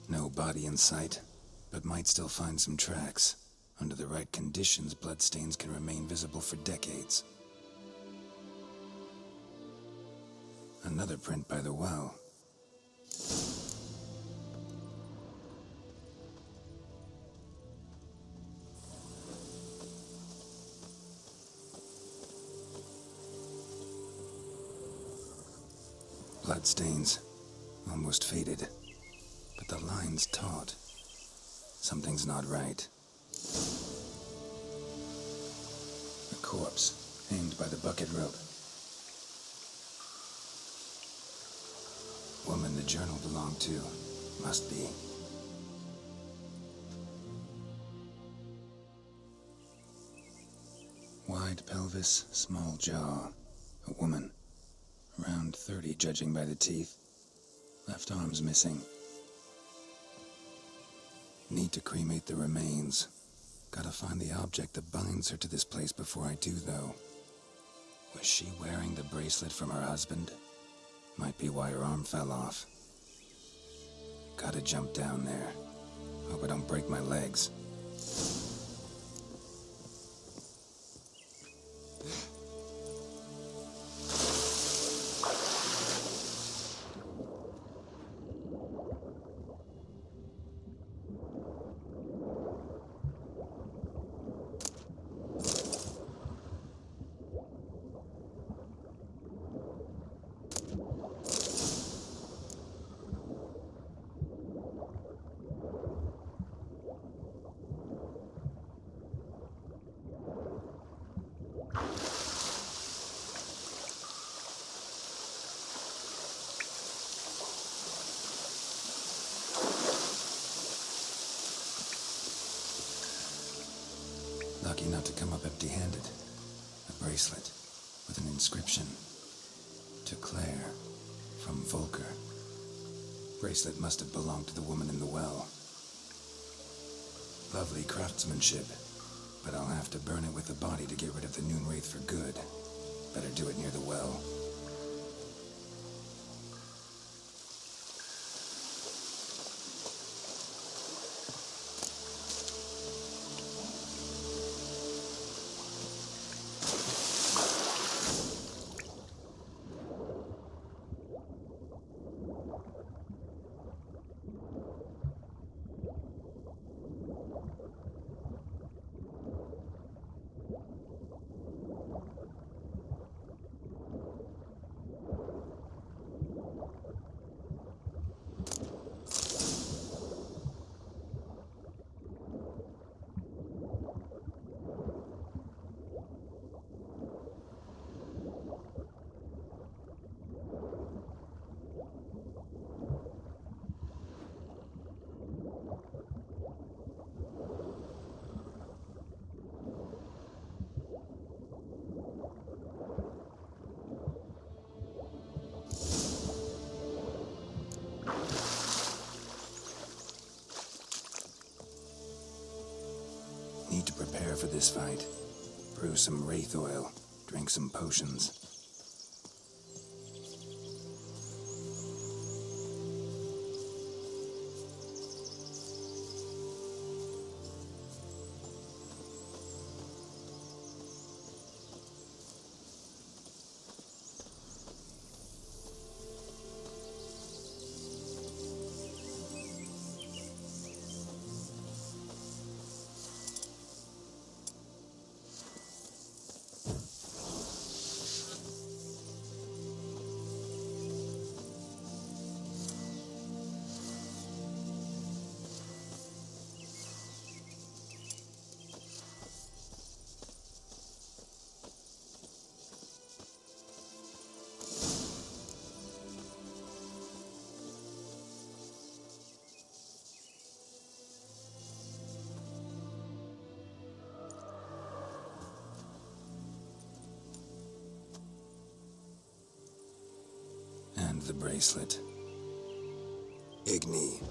No body in sight, but might still find some tracks. Under the right conditions, bloodstains can remain visible for decades. Another print by the well. Bloodstains, almost faded, but the line's taut. Something's not right. A corpse, hanged by the bucket rope. Woman the journal belonged to, must be. Wide pelvis, small jaw. A woman. Around 30, judging by the teeth. Left arm's missing. Need to cremate the remains. Gotta find the object that binds her to this place before I do, though. Was she wearing the bracelet from her husband? Might be why her arm fell off. Gotta jump down there. Hope I don't break my legs. Lucky not to come up empty-handed. A bracelet with an inscription. To Claire, from Volker. Bracelet must have belonged to the woman in the well. Lovely craftsmanship, but I'll have to burn it with the body to get rid of the Noon Wraith for good. Better do it near the well. this fight. Brew some wraith oil, drink some potions. And the bracelet. Igni.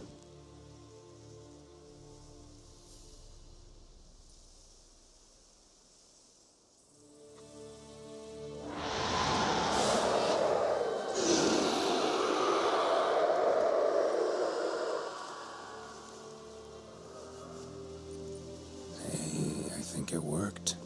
Hey, I think it worked.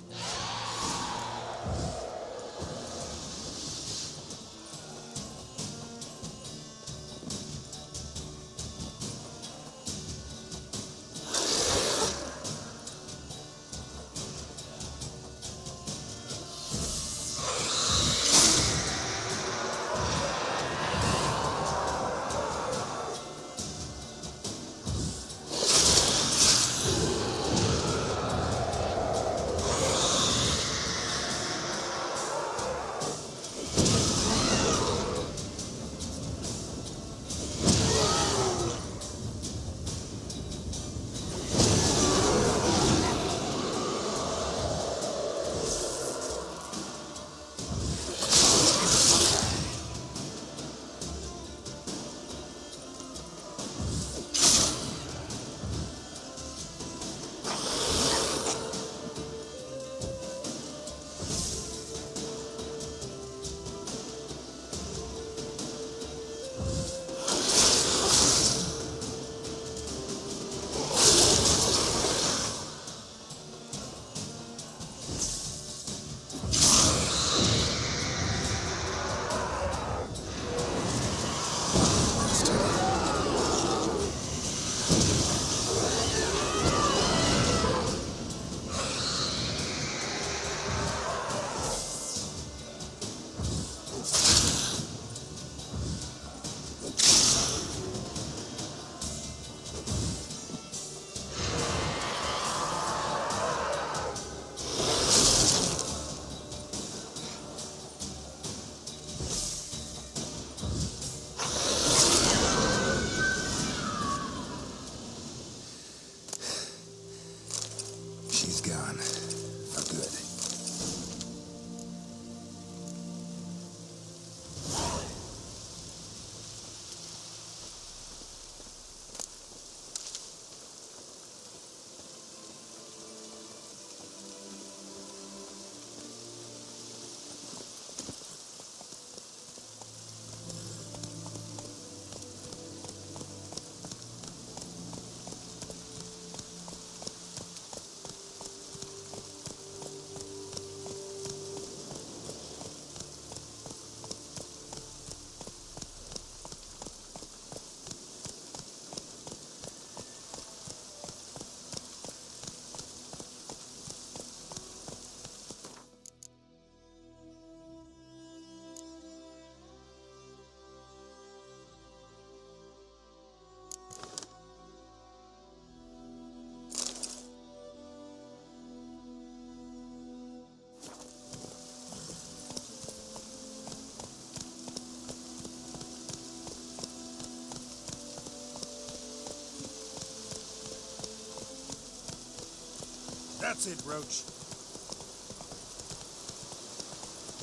That's it, Roach.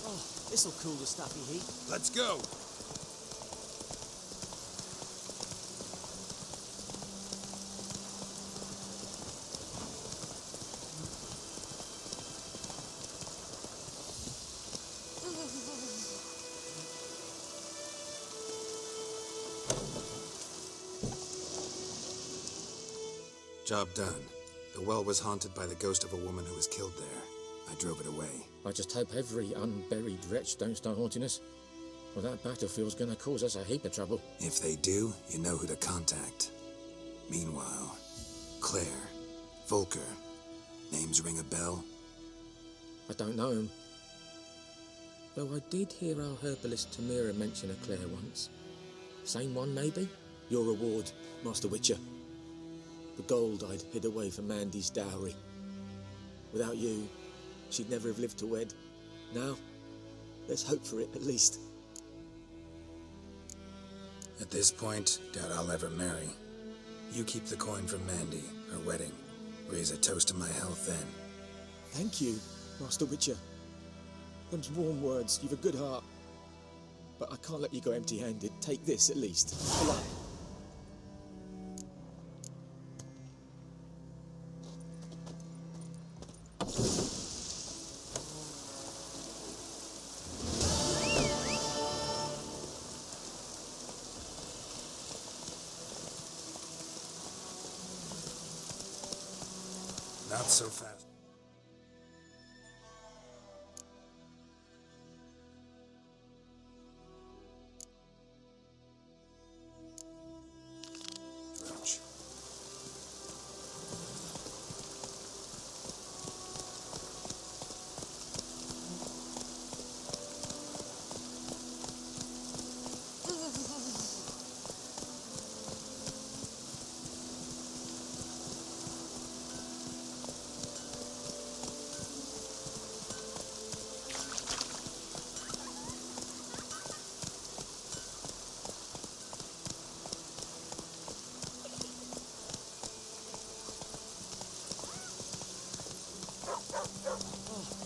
Oh, this'll cool the stuffy heat. Let's go. Job done. The well was haunted by the ghost of a woman who was killed there. I drove it away. I just hope every unburied wretch don't start haunting us. Well, that battlefield's gonna cause us a heap of trouble. If they do, you know who to contact. Meanwhile, Claire, Volker, names ring a bell? I don't know him. Though I did hear our herbalist Tamira mention a Claire once. Same one, maybe? Your reward, Master Witcher. The gold I'd hid away for Mandy's dowry. Without you, she'd never have lived to wed. Now, let's hope for it, at least. At this point, doubt I'll ever marry. You keep the coin from Mandy, her wedding. Raise a toast to my health then. Thank you, Master Witcher. Them's warm words, you've a good heart. But I can't let you go empty-handed. Take this, at least. For luck. Not so fast. Roach.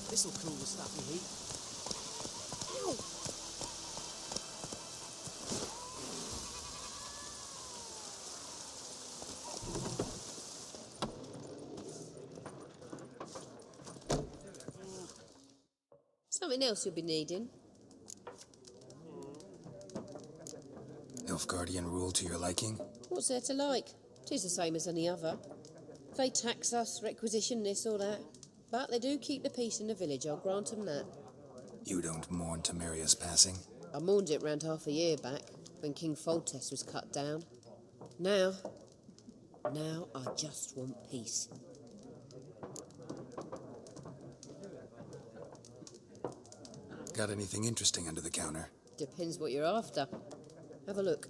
This'll cool the stuffy heat. Ew. Something else you'll be needing. Nilfgaardian rule to your liking? What's there to like? 'Tis the same as any other. They tax us, requisition this or that. But they do keep the peace in the village, I'll grant them that. You don't mourn Tamiria's passing? I mourned it round half a year back, when King Foltest was cut down. Now I just want peace. Got anything interesting under the counter? Depends what you're after. Have a look.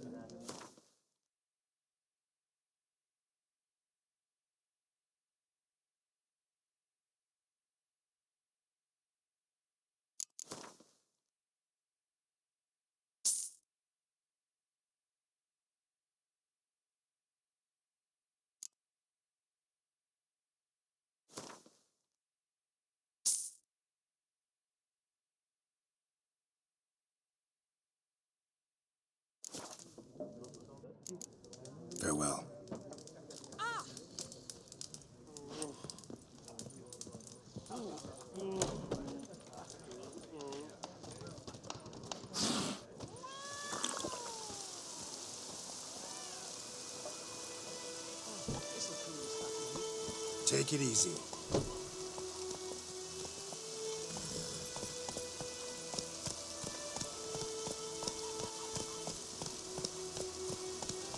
Farewell. Take it easy.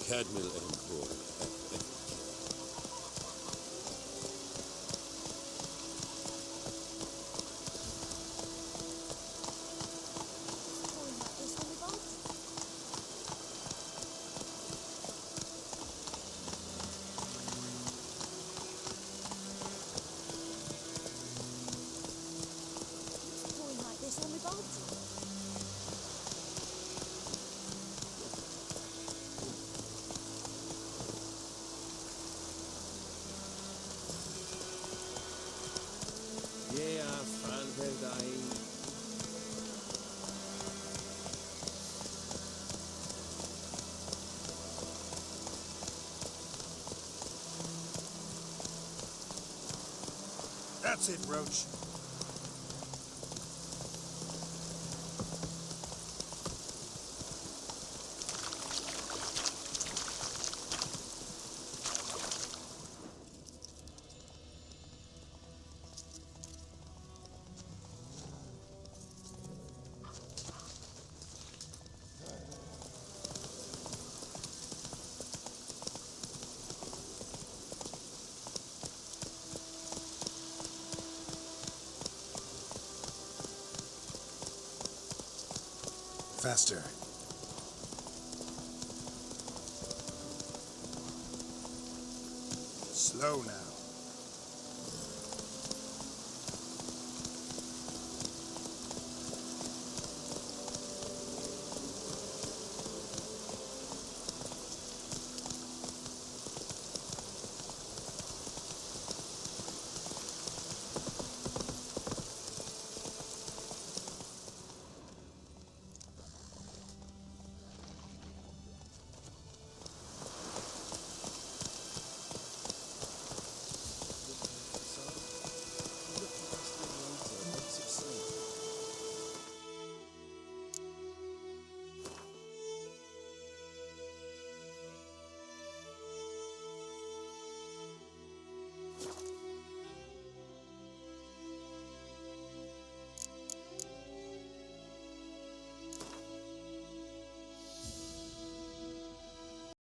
Cadmiel and Gore. That's it, Roach. Faster. Slow now.